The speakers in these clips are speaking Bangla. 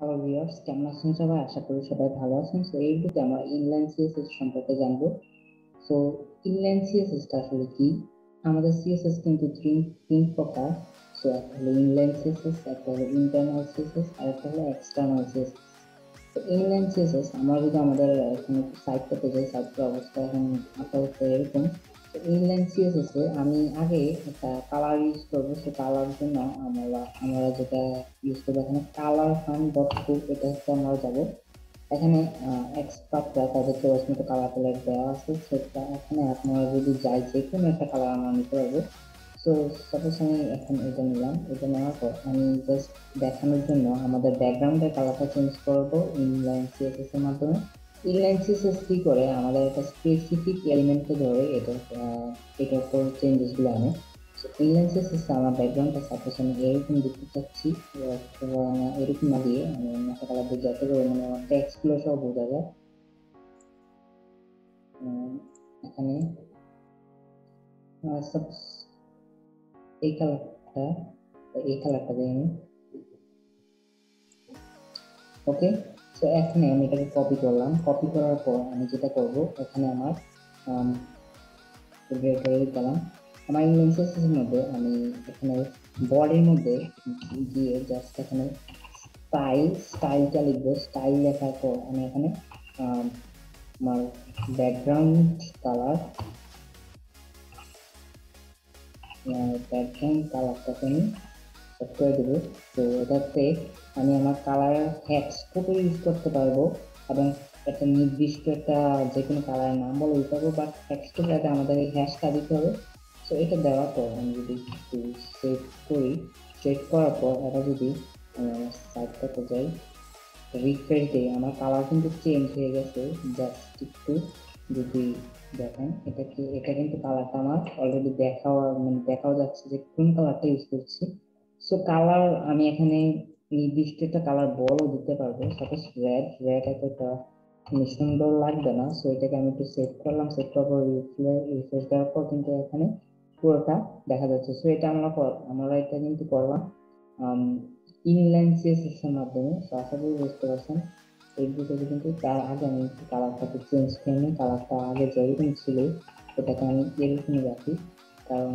হ্যালো ভিউয়ার্স, কেমন আছেন সবাই? আশা করি সবাই ভালো আছেন। সো এই ভিডিওতে আমরা ইনলাইন সিএসএস সম্পর্কে জানবো। সো ইনলাইন সিএসএস টা আসলে কি? আমাদের সিএসএস কিন্তু তিন প্রকার। সো একটা হলো ইনলাইন সিএসএস, একটা হলো ইন্টারনাল সিএসএস, আর একটা হলো এক্সটার্নাল সিএসএস। তো ইনলাইন সিএসএস আমরা যদি আমাদের এখানে সাইটটাতে যাই, সাইটের অবস্থা এখন আপাতত এরকম। তো ইনলাইন সিএসএস এ আমি আগে একটা কালার ইউজ করবো। সো কালার জন্য আমরা যেটা ইউজ করবো এখানে কালার ফান ডট কো, এটা হচ্ছে আমরা যাবো। এখানে এক্সপার্টরা তাদের চয়েস মতো কালার প্যালেট দেওয়া আছে। সেটা এখানে আপনারা যদি যাই যে কোনো একটা কালার আমরা নিতে পারবো। সো সাপোজ আমি এখন এটা নিলাম, এটা নেওয়ার পর আমি জাস্ট দেখানোর জন্য আমাদের ব্যাকগ্রাউন্ডের কালারটা চেঞ্জ করব ইনলাইন সিএসএস এর মাধ্যমে। ইনলাইন সিএসএস কি করে, আমাদের একটা স্পেসিফিক এলিমেন্টকে ধরে এটার উপর চেঞ্জেস গুলো আনে। সো ইনলাইন সিএসএস আমার ব্যাকগ্রাউন্ডটা সাপোজ আমি এরকম দিতে চাচ্ছি, অথবা এরকম না দিয়ে আমি অন্য একটা কালার দিয়ে, যাতে করে মানে আমার টেক্সট গুলো সব বোঝা যায়। এখানে সাপোজ এই কালারটা, দিয়ে আমি ওকে। সো এখানে আমি এটাকে কপি করলাম। কপি করার পর আমি যেটা করব, এখানে আমার গেলাম। আমার ইনলাইন সিএসএস এর মধ্যে আমি এখানে বডির মধ্যে গিয়ে জাস্ট এখানে স্টাইলটা লিখবো। স্টাইল লেখার পর আমি এখানে আমার ব্যাকগ্রাউন্ড কালারটাকে আমি সেট করে দেবো। তো এটাতে আমি আমার কালার হ্যাশ কোড ইউজ করতে পারবো, এবং একটা নির্দিষ্ট একটা যে কোনো কালারের নাম বলে দিতে পারবো, বাট টেক্সটের জায়গায় আমাদের এই হ্যাশটা দিতে হবে। সো এটা দেওয়ার পর আমি যদি একটু সেভ করি, সেভ করার পর এটা যদি সাইটটাতে যাই, রিফ্রেশ দিই, আমার কালার কিন্তু চেঞ্জ হয়ে গেছে। জাস্ট একটু যদি দেখেন, এটা কিন্তু কালারটা আমার অলরেডি দেখাও যাচ্ছে যে কোন কালারটা ইউজ করছি। সো কালার আমি এখানে নির্দিষ্ট একটা কালার বলও দিতে পারবো। সাপোজ রেড এতটা সুন্দর লাগবে না। সো এটাকে আমি একটু সেভ করলাম। সেভ করার পর রিফ্রেশ দেওয়ার পর কিন্তু এখানে পুরোটা দেখা যাচ্ছে। সো এটা আমরা এটা কিন্তু করলাম ইনলাইন সিএসএস এর মাধ্যমে। তো আশা করি বুঝতে পারছেন। এই ভিডিওতে কিন্তু তার আগে আমি কালারটাকে চেঞ্জ করে নিই। কালারটা আগে যেরকম ছিল ওটাকে আমি এরকমই রাখি, কারণ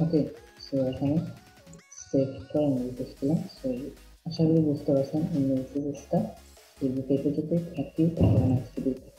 ওকে। সো এখানে সেভ করে রিফ্রেশ দিলাম। সো আশা করি বুঝতে পারছেন ইনলাইন সিএসএসটা। এই ভিডিওতে থ্যাংক ইউ। Next video